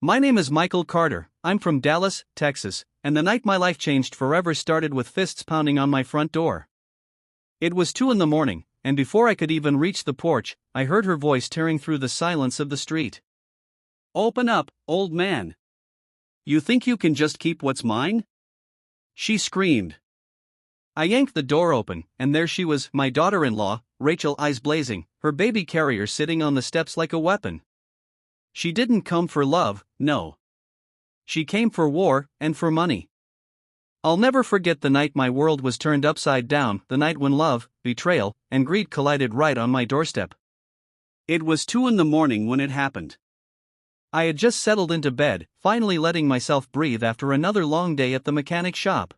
My name is Michael Carter, I'm from Dallas, Texas, and the night my life changed forever started with fists pounding on my front door. It was 2 in the morning, and before I could even reach the porch, I heard her voice tearing through the silence of the street. "Open up, old man. You think you can just keep what's mine?" she screamed. I yanked the door open, and there she was, my daughter-in-law, Rachel, eyes blazing, her baby carrier sitting on the steps like a weapon. She didn't come for love, no. She came for war, and for money. I'll never forget the night my world was turned upside down, the night when love, betrayal, and greed collided right on my doorstep. It was 2 in the morning when it happened. I had just settled into bed, finally letting myself breathe after another long day at the mechanic shop.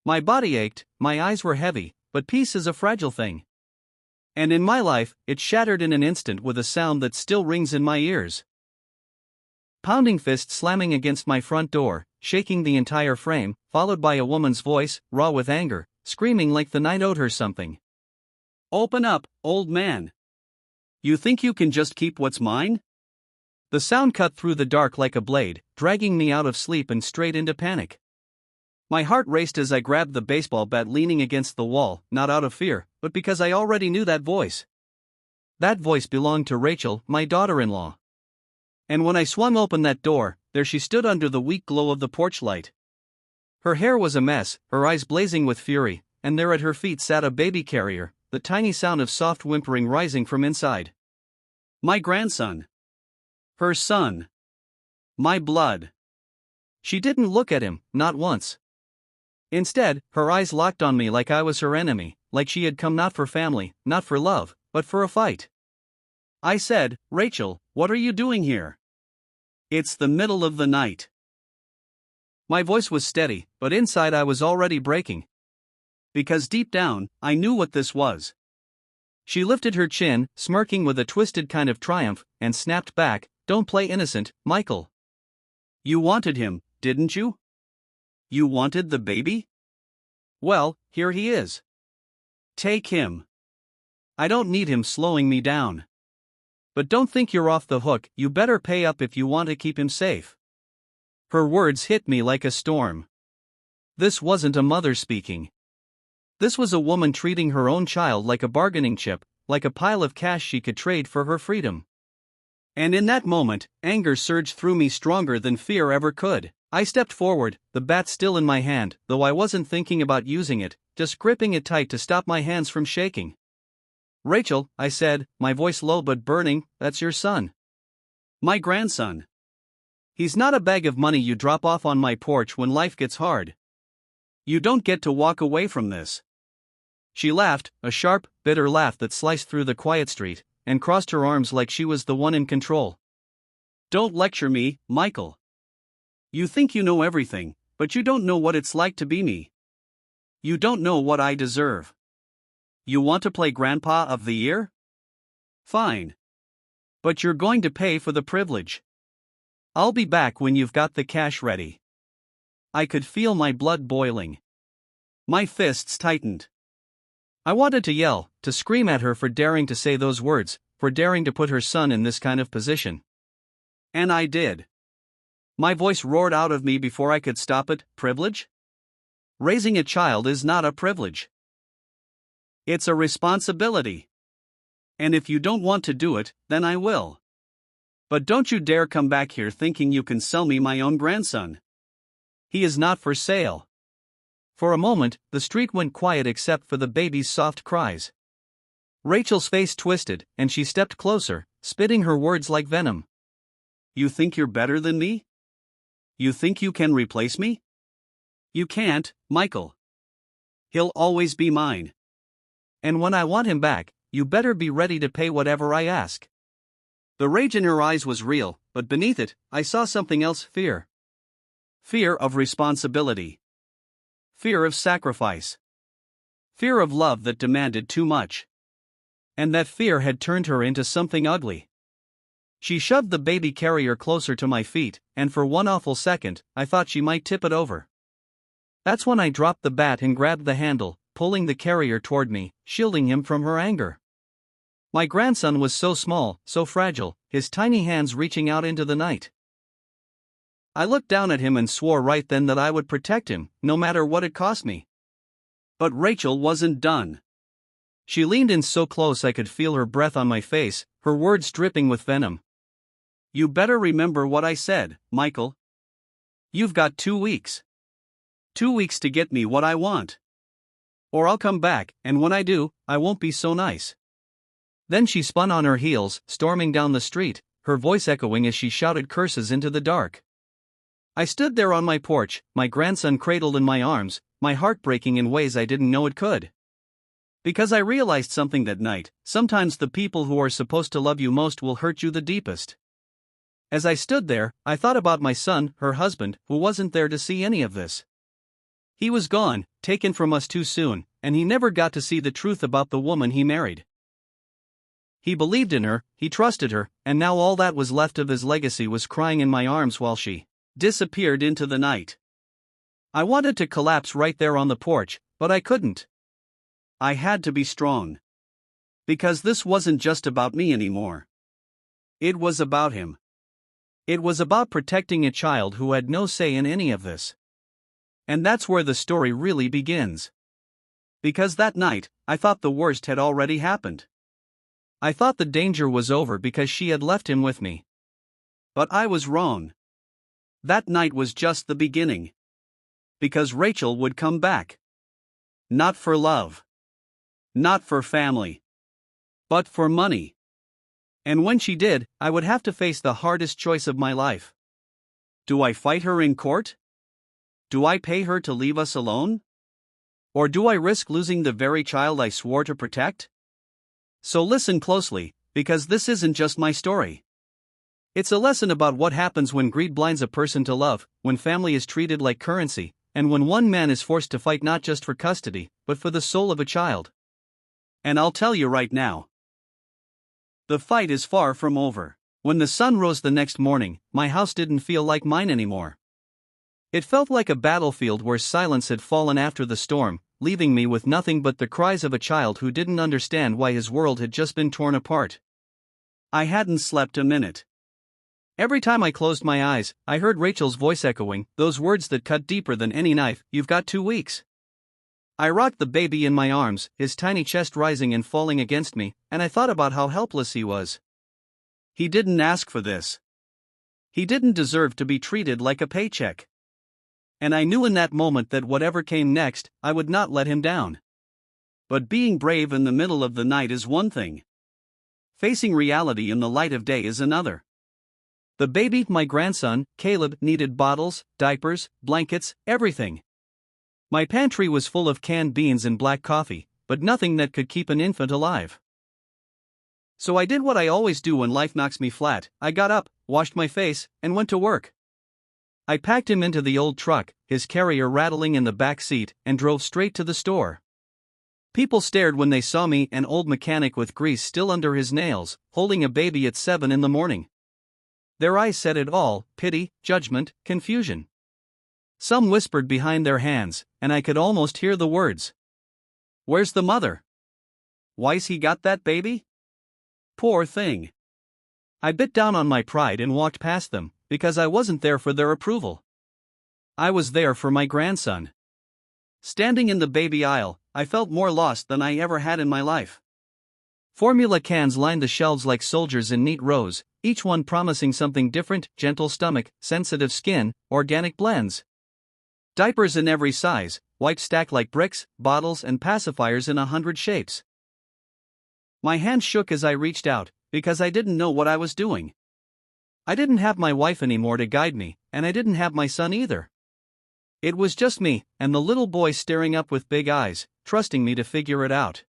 My body ached, my eyes were heavy, but peace is a fragile thing. And in my life, it shattered in an instant with a sound that still rings in my ears. Pounding fist slamming against my front door, shaking the entire frame, followed by a woman's voice, raw with anger, screaming like the night owed her something. "Open up, old man. You think you can just keep what's mine?" The sound cut through the dark like a blade, dragging me out of sleep and straight into panic. My heart raced as I grabbed the baseball bat leaning against the wall, not out of fear, but because I already knew that voice. That voice belonged to Rachel, my daughter-in-law. And when I swung open that door, there she stood under the weak glow of the porch light. Her hair was a mess, her eyes blazing with fury, and there at her feet sat a baby carrier, the tiny sound of soft whimpering rising from inside. My grandson. Her son. My blood. She didn't look at him, not once. Instead, her eyes locked on me like I was her enemy, like she had come not for family, not for love, but for a fight. I said, "Rachel, what are you doing here? It's the middle of the night." My voice was steady, but inside I was already breaking. Because deep down, I knew what this was. She lifted her chin, smirking with a twisted kind of triumph, and snapped back, "Don't play innocent, Michael. You wanted him, didn't you? You wanted the baby? Well, here he is. Take him. I don't need him slowing me down. But don't think you're off the hook, you better pay up if you want to keep him safe." Her words hit me like a storm. This wasn't a mother speaking. This was a woman treating her own child like a bargaining chip, like a pile of cash she could trade for her freedom. And in that moment, anger surged through me stronger than fear ever could. I stepped forward, the bat still in my hand, though I wasn't thinking about using it, just gripping it tight to stop my hands from shaking. "Rachel," I said, my voice low but burning, "that's your son. My grandson. He's not a bag of money you drop off on my porch when life gets hard. You don't get to walk away from this." She laughed, a sharp, bitter laugh that sliced through the quiet street, and crossed her arms like she was the one in control. "Don't lecture me, Michael. You think you know everything, but you don't know what it's like to be me. You don't know what I deserve. You want to play Grandpa of the Year? Fine. But you're going to pay for the privilege. I'll be back when you've got the cash ready." I could feel my blood boiling. My fists tightened. I wanted to yell, to scream at her for daring to say those words, for daring to put her son in this kind of position. And I did. My voice roared out of me before I could stop it. Privilege? Raising a child is not a privilege. It's a responsibility. And if you don't want to do it, then I will. But don't you dare come back here thinking you can sell me my own grandson. He is not for sale. For a moment, the street went quiet except for the baby's soft cries. Rachel's face twisted, and she stepped closer, spitting her words like venom. "You think you're better than me? You think you can replace me? You can't, Michael. He'll always be mine. And when I want him back, you better be ready to pay whatever I ask." The rage in her eyes was real, but beneath it, I saw something else: fear. Fear of responsibility. Fear of sacrifice. Fear of love that demanded too much. And that fear had turned her into something ugly. She shoved the baby carrier closer to my feet, and for one awful second, I thought she might tip it over. That's when I dropped the bat and grabbed the handle, pulling the carrier toward me, shielding him from her anger. My grandson was so small, so fragile, his tiny hands reaching out into the night. I looked down at him and swore right then that I would protect him, no matter what it cost me. But Rachel wasn't done. She leaned in so close I could feel her breath on my face, her words dripping with venom. "You better remember what I said, Michael. You've got 2 weeks. 2 weeks to get me what I want. Or I'll come back, and when I do, I won't be so nice." Then she spun on her heels, storming down the street, her voice echoing as she shouted curses into the dark. I stood there on my porch, my grandson cradled in my arms, my heart breaking in ways I didn't know it could. Because I realized something that night: sometimes the people who are supposed to love you most will hurt you the deepest. As I stood there, I thought about my son, her husband, who wasn't there to see any of this. He was gone, taken from us too soon, and he never got to see the truth about the woman he married. He believed in her, he trusted her, and now all that was left of his legacy was crying in my arms while she disappeared into the night. I wanted to collapse right there on the porch, but I couldn't. I had to be strong. Because this wasn't just about me anymore. It was about him. It was about protecting a child who had no say in any of this. And that's where the story really begins. Because that night, I thought the worst had already happened. I thought the danger was over because she had left him with me. But I was wrong. That night was just the beginning. Because Rachel would come back. Not for love. Not for family. But for money. And when she did, I would have to face the hardest choice of my life. Do I fight her in court? Do I pay her to leave us alone? Or do I risk losing the very child I swore to protect? So listen closely, because this isn't just my story. It's a lesson about what happens when greed blinds a person to love, when family is treated like currency, and when one man is forced to fight not just for custody, but for the soul of a child. And I'll tell you right now, the fight is far from over. When the sun rose the next morning, my house didn't feel like mine anymore. It felt like a battlefield where silence had fallen after the storm, leaving me with nothing but the cries of a child who didn't understand why his world had just been torn apart. I hadn't slept a minute. Every time I closed my eyes, I heard Rachel's voice echoing, those words that cut deeper than any knife: "You've got 2 weeks." I rocked the baby in my arms, his tiny chest rising and falling against me, and I thought about how helpless he was. He didn't ask for this. He didn't deserve to be treated like a paycheck. And I knew in that moment that whatever came next, I would not let him down. But being brave in the middle of the night is one thing. Facing reality in the light of day is another. The baby, my grandson, Caleb, needed bottles, diapers, blankets, everything. My pantry was full of canned beans and black coffee, but nothing that could keep an infant alive. So I did what I always do when life knocks me flat. I got up, washed my face, and went to work. I packed him into the old truck, his carrier rattling in the back seat, and drove straight to the store. People stared when they saw me, an old mechanic with grease still under his nails, holding a baby at 7 in the morning. Their eyes said it all: pity, judgment, confusion. Some whispered behind their hands, and I could almost hear the words. "Where's the mother? Why's he got that baby? Poor thing." I bit down on my pride and walked past them, because I wasn't there for their approval. I was there for my grandson. Standing in the baby aisle, I felt more lost than I ever had in my life. Formula cans lined the shelves like soldiers in neat rows, each one promising something different: gentle stomach, sensitive skin, organic blends. Diapers in every size, wipes stacked like bricks, bottles and pacifiers in 100 shapes. My hand shook as I reached out, because I didn't know what I was doing. I didn't have my wife anymore to guide me, and I didn't have my son either. It was just me, and the little boy staring up with big eyes, trusting me to figure it out.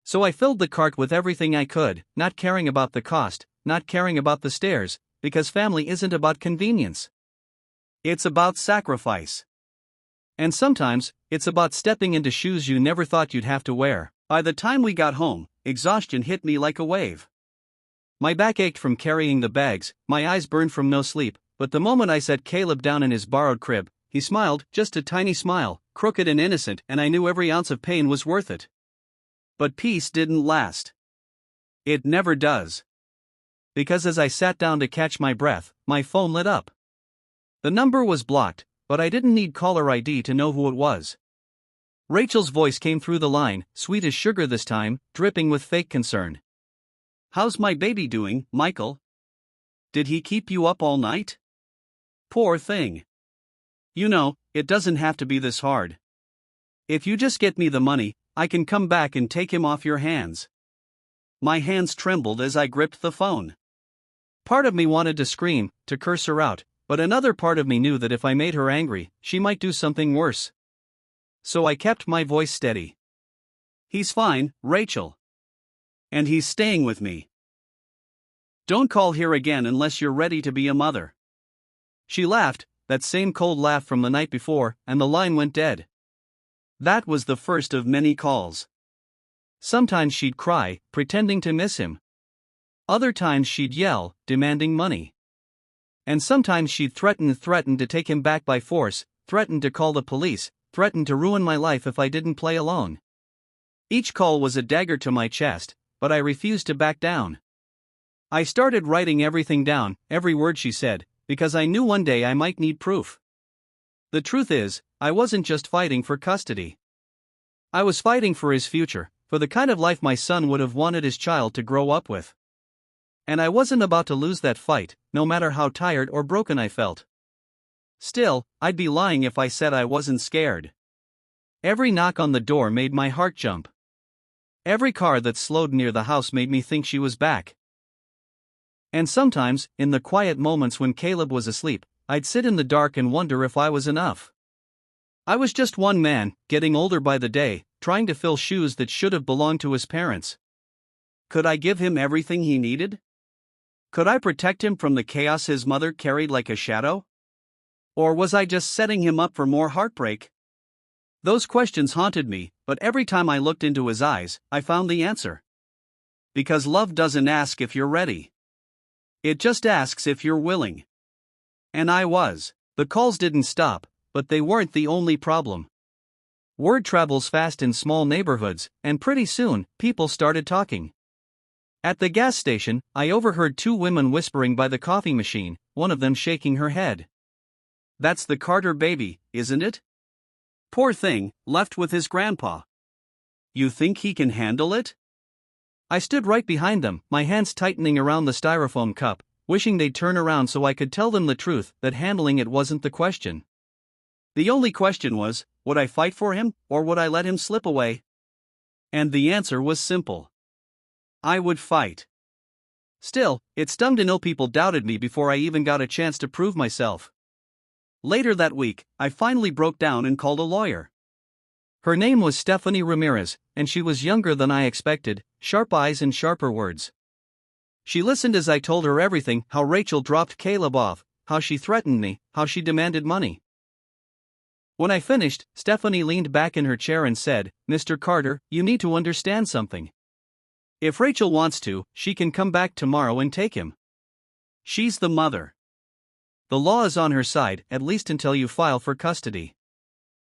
So I filled the cart with everything I could, not caring about the cost, not caring about the stairs, because family isn't about convenience. It's about sacrifice. And sometimes, it's about stepping into shoes you never thought you'd have to wear. By the time we got home, exhaustion hit me like a wave. My back ached from carrying the bags, my eyes burned from no sleep, but the moment I set Caleb down in his borrowed crib, he smiled, just a tiny smile, crooked and innocent, and I knew every ounce of pain was worth it. But peace didn't last. It never does. Because as I sat down to catch my breath, my phone lit up. The number was blocked, but I didn't need caller ID to know who it was. Rachel's voice came through the line, sweet as sugar this time, dripping with fake concern. "How's my baby doing, Michael? Did he keep you up all night? Poor thing. You know, it doesn't have to be this hard. If you just get me the money, I can come back and take him off your hands." My hands trembled as I gripped the phone. Part of me wanted to scream, to curse her out, but another part of me knew that if I made her angry, she might do something worse. So I kept my voice steady. "He's fine, Rachel. And he's staying with me. Don't call here again unless you're ready to be a mother." She laughed, that same cold laugh from the night before, and the line went dead. That was the first of many calls. Sometimes she'd cry, pretending to miss him. Other times she'd yell, demanding money. And sometimes she'd threaten to take him back by force, threaten to call the police, threaten to ruin my life if I didn't play along. Each call was a dagger to my chest, but I refused to back down. I started writing everything down, every word she said, because I knew one day I might need proof. The truth is, I wasn't just fighting for custody. I was fighting for his future, for the kind of life my son would have wanted his child to grow up with. And I wasn't about to lose that fight, no matter how tired or broken I felt. Still, I'd be lying if I said I wasn't scared. Every knock on the door made my heart jump. Every car that slowed near the house made me think she was back. And sometimes, in the quiet moments when Caleb was asleep, I'd sit in the dark and wonder if I was enough. I was just one man, getting older by the day, trying to fill shoes that should have belonged to his parents. Could I give him everything he needed? Could I protect him from the chaos his mother carried like a shadow? Or was I just setting him up for more heartbreak? Those questions haunted me, but every time I looked into his eyes, I found the answer. Because love doesn't ask if you're ready. It just asks if you're willing. And I was. The calls didn't stop, but they weren't the only problem. Word travels fast in small neighborhoods, and pretty soon, people started talking. At the gas station, I overheard two women whispering by the coffee machine, one of them shaking her head. "That's the Carter baby, isn't it? Poor thing, left with his grandpa. You think he can handle it?" I stood right behind them, my hands tightening around the styrofoam cup, wishing they'd turn around so I could tell them the truth, that handling it wasn't the question. The only question was, would I fight for him, or would I let him slip away? And the answer was simple. I would fight. Still, it stung to know people doubted me before I even got a chance to prove myself. Later that week, I finally broke down and called a lawyer. Her name was Stephanie Ramirez, and she was younger than I expected, sharp eyes and sharper words. She listened as I told her everything, how Rachel dropped Caleb off, how she threatened me, how she demanded money. When I finished, Stephanie leaned back in her chair and said, "Mr. Carter, you need to understand something. If Rachel wants to, she can come back tomorrow and take him. She's the mother. The law is on her side, at least until you file for custody."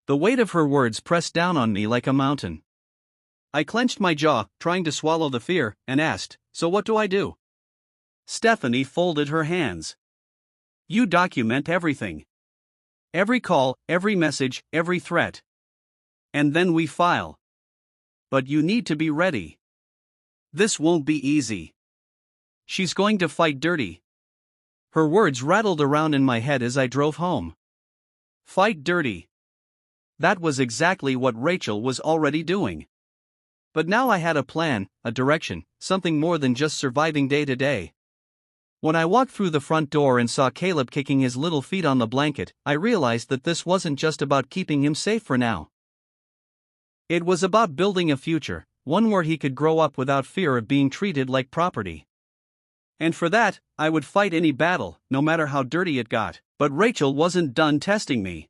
The weight of her words pressed down on me like a mountain. I clenched my jaw, trying to swallow the fear, and asked, "So what do I do?" Stephanie folded her hands. "You document everything. Every call, every message, every threat. And then we file. But you need to be ready. This won't be easy. She's going to fight dirty." Her words rattled around in my head as I drove home. Fight dirty. That was exactly what Rachel was already doing. But now I had a plan, a direction, something more than just surviving day to day. When I walked through the front door and saw Caleb kicking his little feet on the blanket, I realized that this wasn't just about keeping him safe for now. It was about building a future, one where he could grow up without fear of being treated like property. And for that, I would fight any battle, no matter how dirty it got. But Rachel wasn't done testing me.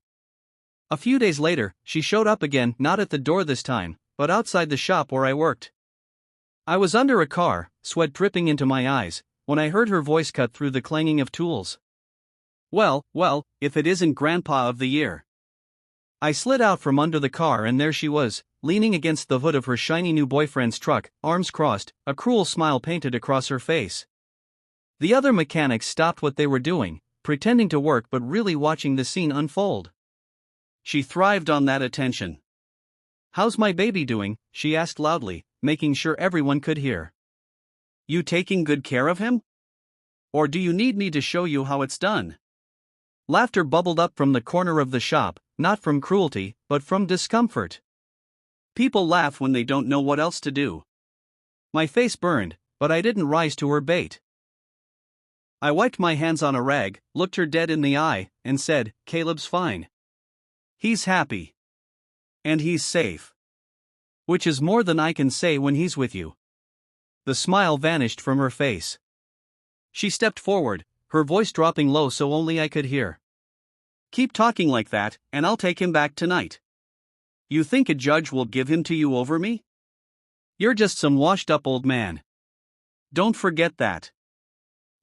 A few days later, she showed up again, not at the door this time, but outside the shop where I worked. I was under a car, sweat dripping into my eyes, when I heard her voice cut through the clanging of tools. Well, if it isn't Grandpa of the Year." I slid out from under the car and there she was, leaning against the hood of her shiny new boyfriend's truck, arms crossed, a cruel smile painted across her face. The other mechanics stopped what they were doing, pretending to work but really watching the scene unfold. She thrived on that attention. "How's my baby doing?" she asked loudly, making sure everyone could hear. "You taking good care of him? Or do you need me to show you how it's done?" Laughter bubbled up from the corner of the shop, not from cruelty, but from discomfort. People laugh when they don't know what else to do. My face burned, but I didn't rise to her bait. I wiped my hands on a rag, looked her dead in the eye, and said, "Caleb's fine. He's happy. And he's safe. Which is more than I can say when he's with you." The smile vanished from her face. She stepped forward, her voice dropping low so only I could hear. "Keep talking like that, and I'll take him back tonight. You think a judge will give him to you over me? You're just some washed-up old man. Don't forget that."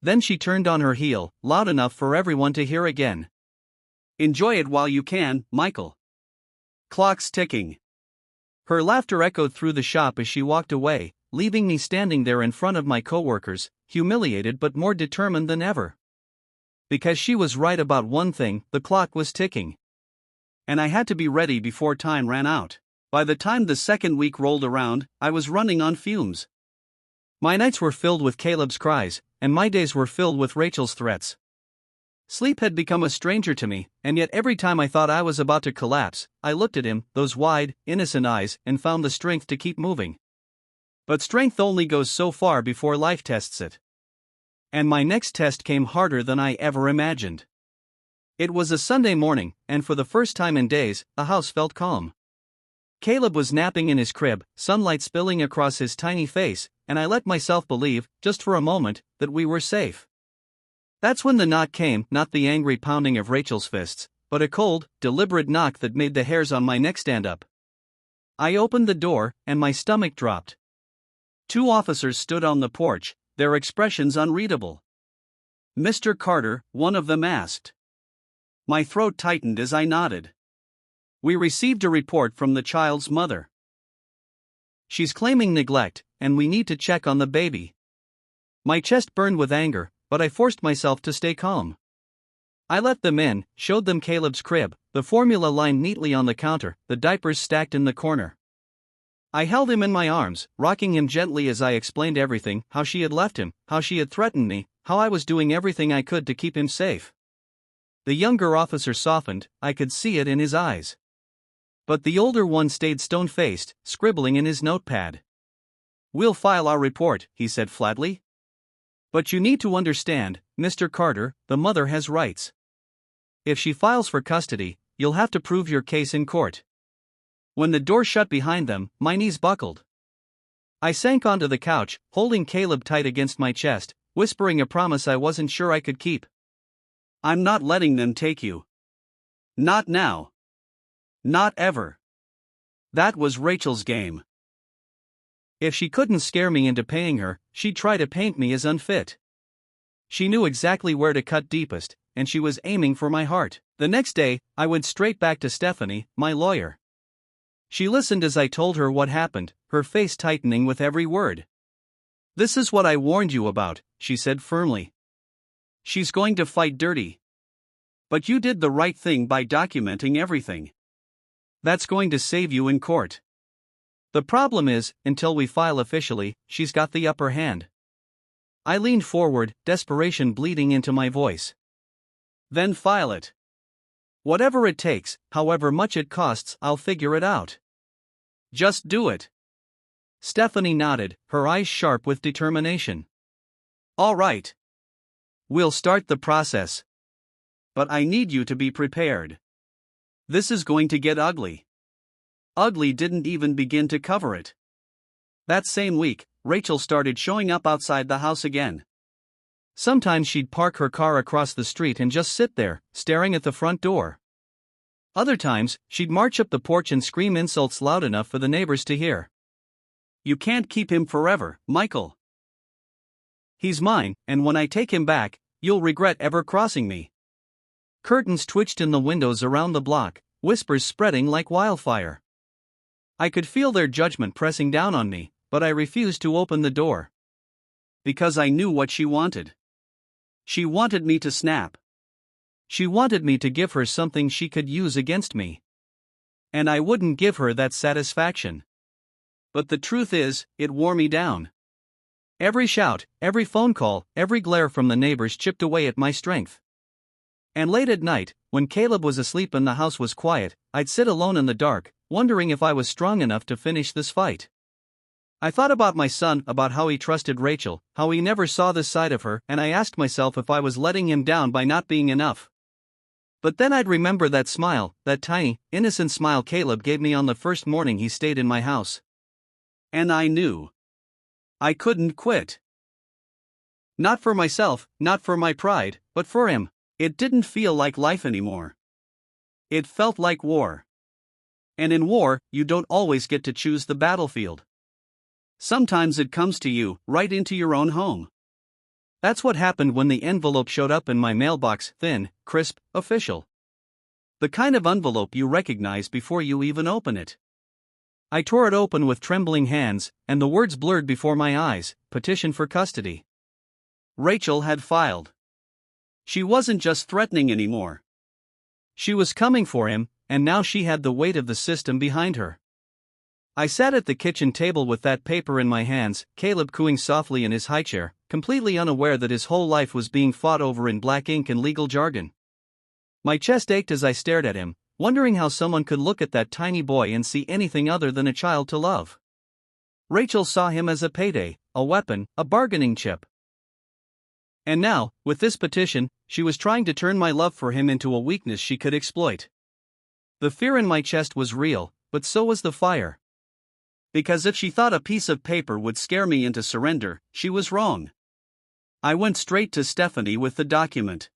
Then she turned on her heel, loud enough for everyone to hear again. "Enjoy it while you can, Michael. Clock's ticking." Her laughter echoed through the shop as she walked away, leaving me standing there in front of my coworkers, humiliated but more determined than ever. Because she was right about one thing, the clock was ticking. And I had to be ready before time ran out. By the time the second week rolled around, I was running on fumes. My nights were filled with Caleb's cries, and my days were filled with Rachel's threats. Sleep had become a stranger to me, and yet every time I thought I was about to collapse, I looked at him, those wide, innocent eyes, and found the strength to keep moving. But strength only goes so far before life tests it. And my next test came harder than I ever imagined. It was a Sunday morning, and for the first time in days, the house felt calm. Caleb was napping in his crib, sunlight spilling across his tiny face, and I let myself believe, just for a moment, that we were safe. That's when the knock came, not the angry pounding of Rachel's fists, but a cold, deliberate knock that made the hairs on my neck stand up. I opened the door, and my stomach dropped. 2 officers stood on the porch, their expressions unreadable. "Mr. Carter," one of them asked. My throat tightened as I nodded. "We received a report from the child's mother. She's claiming neglect, and we need to check on the baby." My chest burned with anger, but I forced myself to stay calm. I let them in, showed them Caleb's crib, the formula lined neatly on the counter, the diapers stacked in the corner. I held him in my arms, rocking him gently as I explained everything, how she had left him, how she had threatened me, how I was doing everything I could to keep him safe. The younger officer softened, I could see it in his eyes. But the older one stayed stone-faced, scribbling in his notepad. "We'll file our report," he said flatly. "But you need to understand, Mr. Carter, the mother has rights. If she files for custody, you'll have to prove your case in court." When the door shut behind them, my knees buckled. I sank onto the couch, holding Caleb tight against my chest, whispering a promise I wasn't sure I could keep. "I'm not letting them take you. Not now. Not ever." That was Rachel's game. If she couldn't scare me into paying her, she'd try to paint me as unfit. She knew exactly where to cut deepest, and she was aiming for my heart. The next day, I went straight back to Stephanie, my lawyer. She listened as I told her what happened, her face tightening with every word. "This is what I warned you about," she said firmly. "She's going to fight dirty. But you did the right thing by documenting everything. That's going to save you in court. The problem is, until we file officially, she's got the upper hand." I leaned forward, desperation bleeding into my voice. "Then file it. Whatever it takes, however much it costs, I'll figure it out. Just do it." Stephanie nodded, her eyes sharp with determination. "All right. We'll start the process. But I need you to be prepared. This is going to get ugly." Ugly didn't even begin to cover it. That same week, Rachel started showing up outside the house again. Sometimes she'd park her car across the street and just sit there, staring at the front door. Other times, she'd march up the porch and scream insults loud enough for the neighbors to hear. "You can't keep him forever, Michael. He's mine, and when I take him back, you'll regret ever crossing me." Curtains twitched in the windows around the block, whispers spreading like wildfire. I could feel their judgment pressing down on me, but I refused to open the door. Because I knew what she wanted. She wanted me to snap. She wanted me to give her something she could use against me. And I wouldn't give her that satisfaction. But the truth is, it wore me down. Every shout, every phone call, every glare from the neighbors chipped away at my strength. And late at night, when Caleb was asleep and the house was quiet, I'd sit alone in the dark, wondering if I was strong enough to finish this fight. I thought about my son, about how he trusted Rachel, how he never saw this side of her, and I asked myself if I was letting him down by not being enough. But then I'd remember that smile, that tiny, innocent smile Caleb gave me on the first morning he stayed in my house. And I knew I couldn't quit. Not for myself, not for my pride, but for him. It didn't feel like life anymore. It felt like war. And in war, you don't always get to choose the battlefield. Sometimes it comes to you, right into your own home. That's what happened when the envelope showed up in my mailbox, thin, crisp, official. The kind of envelope you recognize before you even open it. I tore it open with trembling hands, and the words blurred before my eyes: petition for custody. Rachel had filed. She wasn't just threatening anymore. She was coming for him, and now she had the weight of the system behind her. I sat at the kitchen table with that paper in my hands, Caleb cooing softly in his high chair, completely unaware that his whole life was being fought over in black ink and legal jargon. My chest ached as I stared at him, wondering how someone could look at that tiny boy and see anything other than a child to love. Rachel saw him as a payday, a weapon, a bargaining chip. And now, with this petition, she was trying to turn my love for him into a weakness she could exploit. The fear in my chest was real, but so was the fire. Because if she thought a piece of paper would scare me into surrender, she was wrong. I went straight to Stephanie with the document.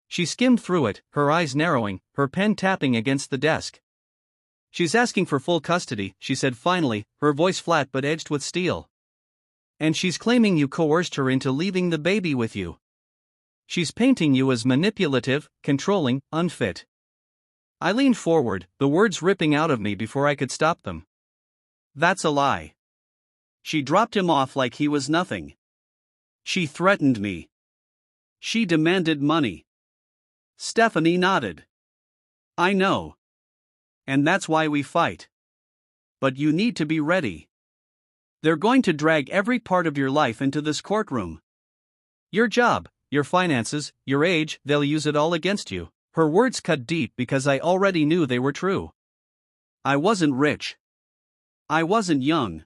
She skimmed through it, her eyes narrowing, her pen tapping against the desk. "She's asking for full custody," she said finally, her voice flat but edged with steel. "And she's claiming you coerced her into leaving the baby with you. She's painting you as manipulative, controlling, unfit." I leaned forward, the words ripping out of me before I could stop them. "That's a lie." She dropped him off like he was nothing. She threatened me. She demanded money. Stephanie nodded. "I know. And that's why we fight. But you need to be ready. They're going to drag every part of your life into this courtroom. Your job, your finances, your age, they'll use it all against you." Her words cut deep because I already knew they were true. I wasn't rich. I wasn't young.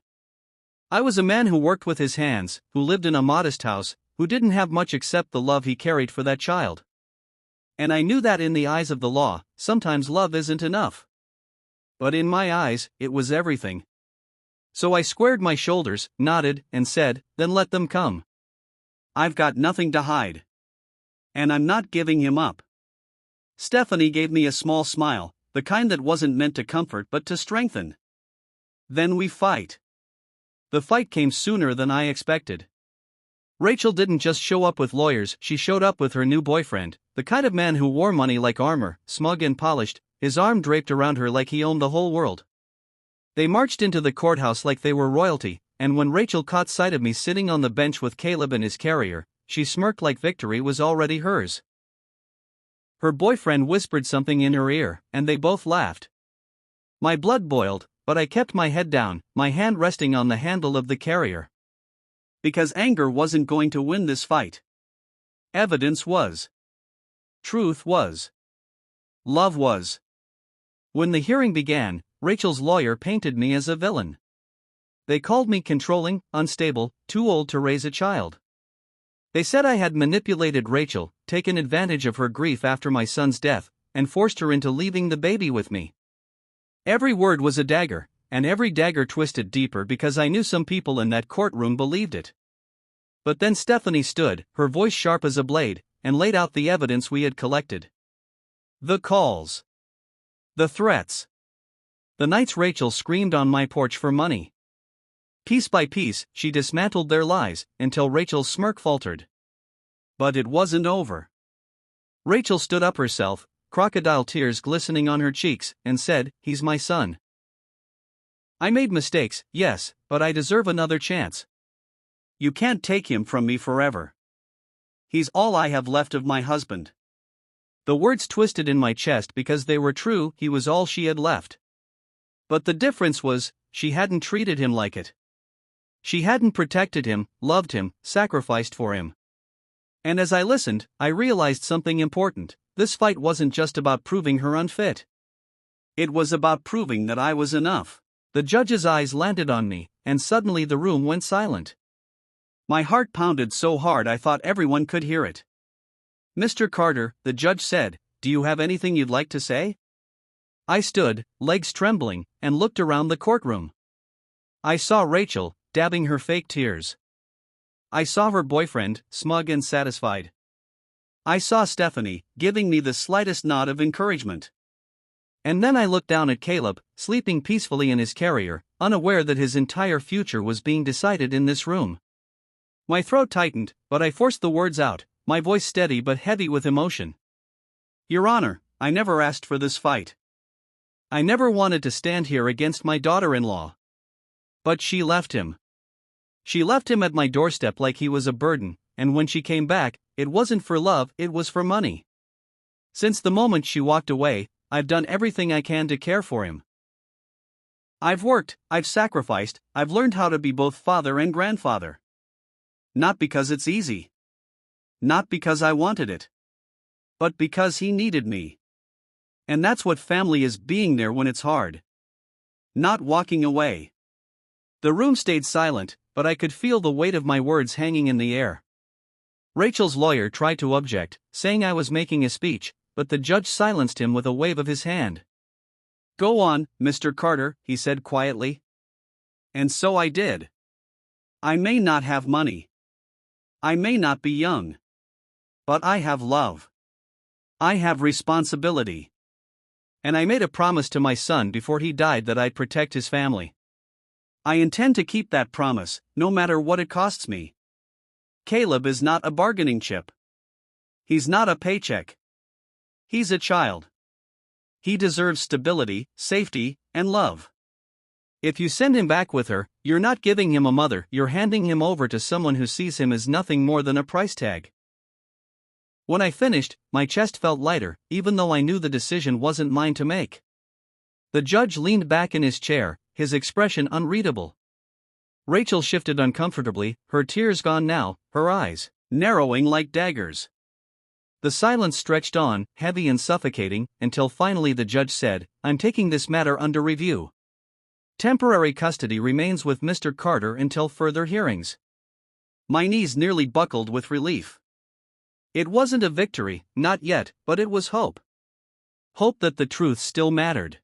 I was a man who worked with his hands, who lived in a modest house, who didn't have much except the love he carried for that child. And I knew that in the eyes of the law, sometimes love isn't enough. But in my eyes, it was everything. So I squared my shoulders, nodded, and said, "Then let them come. I've got nothing to hide. And I'm not giving him up." Stephanie gave me a small smile, the kind that wasn't meant to comfort but to strengthen. "Then we fight." The fight came sooner than I expected. Rachel didn't just show up with lawyers, she showed up with her new boyfriend, the kind of man who wore money like armor, smug and polished, his arm draped around her like he owned the whole world. They marched into the courthouse like they were royalty, and when Rachel caught sight of me sitting on the bench with Caleb and his carrier, she smirked like victory was already hers. Her boyfriend whispered something in her ear, and they both laughed. My blood boiled, but I kept my head down, my hand resting on the handle of the carrier. Because anger wasn't going to win this fight. Evidence was. Truth was. Love was. When the hearing began, Rachel's lawyer painted me as a villain. They called me controlling, unstable, too old to raise a child. They said I had manipulated Rachel, taken advantage of her grief after my son's death, and forced her into leaving the baby with me. Every word was a dagger, and every dagger twisted deeper because I knew some people in that courtroom believed it. But then Stephanie stood, her voice sharp as a blade, and laid out the evidence we had collected. The calls. The threats. The nights Rachel screamed on my porch for money. Piece by piece, she dismantled their lies, until Rachel's smirk faltered. But it wasn't over. Rachel stood up herself, crocodile tears glistening on her cheeks, and said, "He's my son. I made mistakes, yes, but I deserve another chance. You can't take him from me forever. He's all I have left of my husband." The words twisted in my chest because they were true. He was all she had left. But the difference was, she hadn't treated him like it. She hadn't protected him, loved him, sacrificed for him. And as I listened, I realized something important. This fight wasn't just about proving her unfit. It was about proving that I was enough. The judge's eyes landed on me, and suddenly the room went silent. My heart pounded so hard I thought everyone could hear it. "Mr. Carter," the judge said, "do you have anything you'd like to say?" I stood, legs trembling, and looked around the courtroom. I saw Rachel, dabbing her fake tears. I saw her boyfriend, smug and satisfied. I saw Stephanie, giving me the slightest nod of encouragement. And then I looked down at Caleb, sleeping peacefully in his carrier, unaware that his entire future was being decided in this room. My throat tightened, but I forced the words out, my voice steady but heavy with emotion. "Your Honor, I never asked for this fight. I never wanted to stand here against my daughter-in-law. But she left him. She left him at my doorstep like he was a burden, and when she came back, it wasn't for love, it was for money. Since the moment she walked away, I've done everything I can to care for him. I've worked, I've sacrificed, I've learned how to be both father and grandfather. Not because it's easy. Not because I wanted it. But because he needed me. And that's what family is, being there when it's hard. Not walking away." The room stayed silent, but I could feel the weight of my words hanging in the air. Rachel's lawyer tried to object, saying I was making a speech, but the judge silenced him with a wave of his hand. "Go on, Mr. Carter," he said quietly. And so I did. I may not have money. I may not be young. But I have love. I have responsibility. And I made a promise to my son before he died that I'd protect his family. I intend to keep that promise, no matter what it costs me. Caleb is not a bargaining chip. He's not a paycheck. He's a child. He deserves stability, safety, and love. If you send him back with her, you're not giving him a mother, you're handing him over to someone who sees him as nothing more than a price tag. When I finished, my chest felt lighter, even though I knew the decision wasn't mine to make. The judge leaned back in his chair, his expression unreadable. Rachel shifted uncomfortably, her tears gone now, her eyes narrowing like daggers. The silence stretched on, heavy and suffocating, until finally the judge said, "I'm taking this matter under review. Temporary custody remains with Mr. Carter until further hearings." My knees nearly buckled with relief. It wasn't a victory, not yet, but it was hope. Hope that the truth still mattered.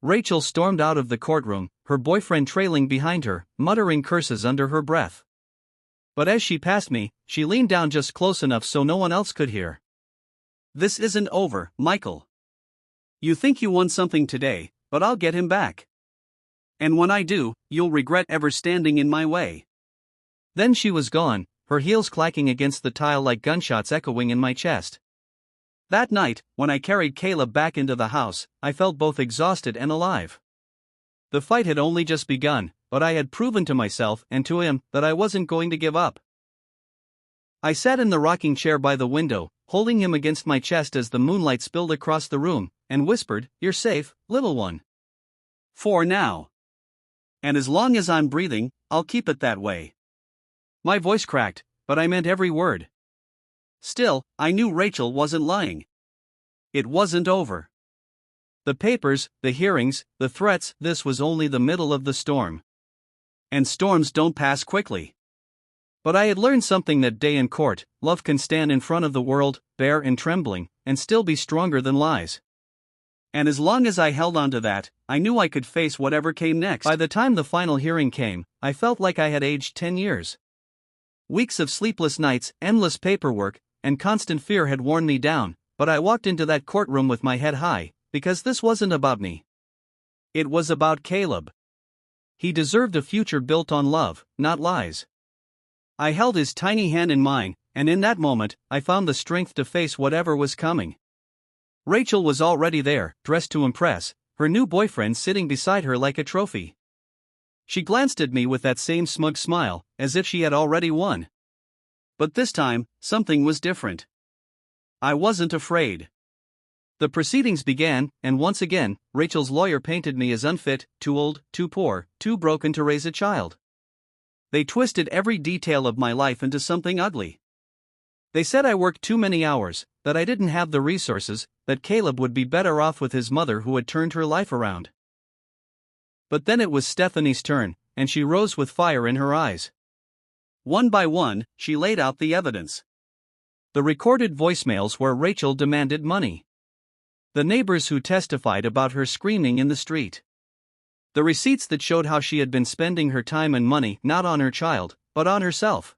Rachel stormed out of the courtroom, her boyfriend trailing behind her, muttering curses under her breath. But as she passed me, she leaned down just close enough so no one else could hear. "This isn't over, Michael. You think you won something today, but I'll get him back. And when I do, you'll regret ever standing in my way." Then she was gone, her heels clacking against the tile like gunshots echoing in my chest. That night, when I carried Caleb back into the house, I felt both exhausted and alive. The fight had only just begun, but I had proven to myself and to him that I wasn't going to give up. I sat in the rocking chair by the window, holding him against my chest as the moonlight spilled across the room, and whispered, "You're safe, little one. For now. And as long as I'm breathing, I'll keep it that way." My voice cracked, but I meant every word. Still, I knew Rachel wasn't lying. It wasn't over. The papers, the hearings, the threats, this was only the middle of the storm. And storms don't pass quickly. But I had learned something that day in court: love can stand in front of the world, bare and trembling, and still be stronger than lies. And as long as I held on to that, I knew I could face whatever came next. By the time the final hearing came, I felt like I had aged 10 years. Weeks of sleepless nights, endless paperwork, and constant fear had worn me down, but I walked into that courtroom with my head high, because this wasn't about me. It was about Caleb. He deserved a future built on love, not lies. I held his tiny hand in mine, and in that moment, I found the strength to face whatever was coming. Rachel was already there, dressed to impress, her new boyfriend sitting beside her like a trophy. She glanced at me with that same smug smile, as if she had already won. But this time, something was different. I wasn't afraid. The proceedings began, and once again, Rachel's lawyer painted me as unfit, too old, too poor, too broken to raise a child. They twisted every detail of my life into something ugly. They said I worked too many hours, that I didn't have the resources, that Caleb would be better off with his mother who had turned her life around. But then it was Stephanie's turn, and she rose with fire in her eyes. One by one, she laid out the evidence. The recorded voicemails where Rachel demanded money. The neighbors who testified about her screaming in the street. The receipts that showed how she had been spending her time and money not on her child, but on herself.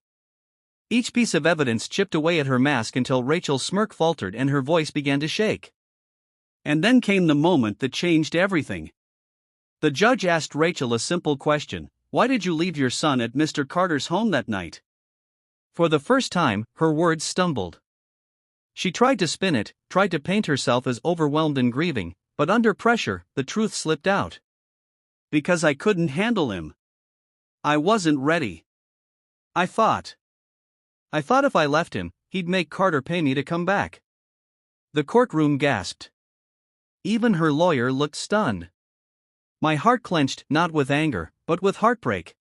Each piece of evidence chipped away at her mask until Rachel's smirk faltered and her voice began to shake. And then came the moment that changed everything. The judge asked Rachel a simple question: why did you leave your son at Mr. Carter's home that night? For the first time, her words stumbled. She tried to spin it, tried to paint herself as overwhelmed and grieving, but under pressure, the truth slipped out. Because I couldn't handle him. I wasn't ready. I thought if I left him, he'd make Carter pay me to come back. The courtroom gasped. Even her lawyer looked stunned. My heart clenched, not with anger, but with heartbreak.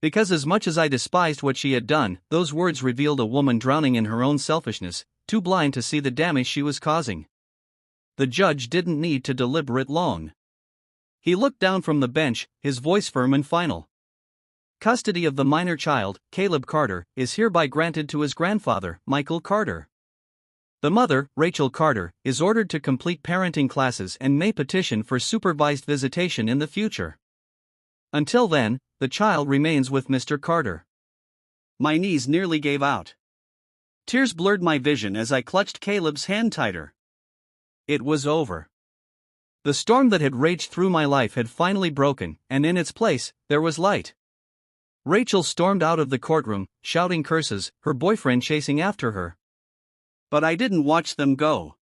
Because as much as I despised what she had done, those words revealed a woman drowning in her own selfishness, too blind to see the damage she was causing. The judge didn't need to deliberate long. He looked down from the bench, his voice firm and final. Custody of the minor child, Caleb Carter, is hereby granted to his grandfather, Michael Carter. The mother, Rachel Carter, is ordered to complete parenting classes and may petition for supervised visitation in the future. Until then, the child remains with Mr. Carter. My knees nearly gave out. Tears blurred my vision as I clutched Caleb's hand tighter. It was over. The storm that had raged through my life had finally broken, and in its place, there was light. Rachel stormed out of the courtroom, shouting curses, her boyfriend chasing after her. But I didn't watch them go.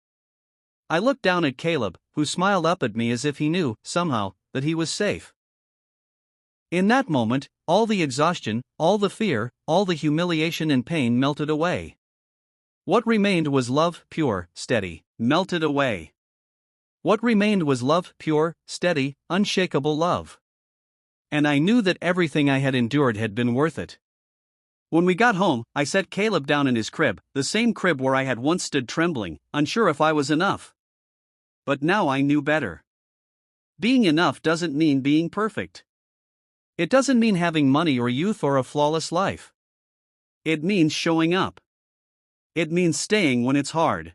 I looked down at Caleb, who smiled up at me as if he knew, somehow, that he was safe. In that moment, all the exhaustion, all the fear, all the humiliation and pain melted away. What remained was love, pure, steady, melted away. What remained was love, pure, steady, unshakable love. And I knew that everything I had endured had been worth it. When we got home, I set Caleb down in his crib, the same crib where I had once stood trembling, unsure if I was enough. But now I knew better. Being enough doesn't mean being perfect. It doesn't mean having money or youth or a flawless life. It means showing up. It means staying when it's hard.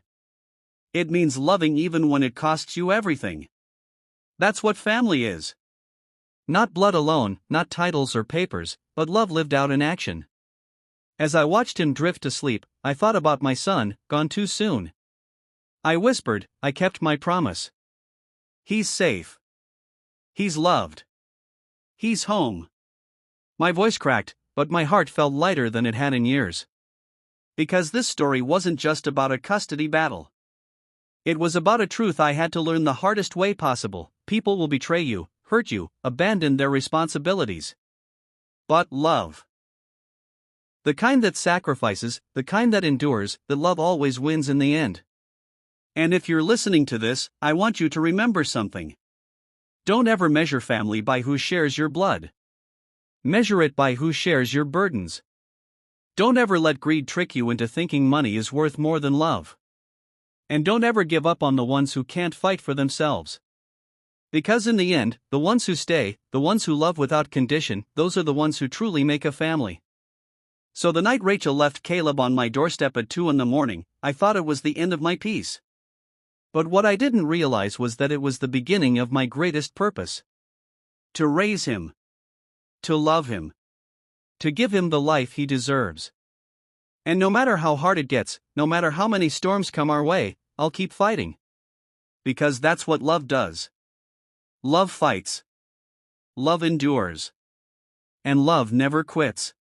It means loving even when it costs you everything. That's what family is. Not blood alone, not titles or papers, but love lived out in action. As I watched him drift to sleep, I thought about my son, gone too soon. I whispered, I kept my promise. He's safe. He's loved. He's home. My voice cracked, but my heart felt lighter than it had in years. Because this story wasn't just about a custody battle. It was about a truth I had to learn the hardest way possible. People will betray you, hurt you, abandon their responsibilities. But love. The kind that sacrifices, the kind that endures, that love always wins in the end. And if you're listening to this, I want you to remember something. Don't ever measure family by who shares your blood. Measure it by who shares your burdens. Don't ever let greed trick you into thinking money is worth more than love. And don't ever give up on the ones who can't fight for themselves. Because in the end, the ones who stay, the ones who love without condition, those are the ones who truly make a family. So the night Rachel left Caleb on my doorstep at 2 a.m, I thought it was the end of my peace. But what I didn't realize was that it was the beginning of my greatest purpose. To raise him. To love him. To give him the life he deserves. And no matter how hard it gets, no matter how many storms come our way, I'll keep fighting. Because that's what love does. Love fights. Love endures. And love never quits.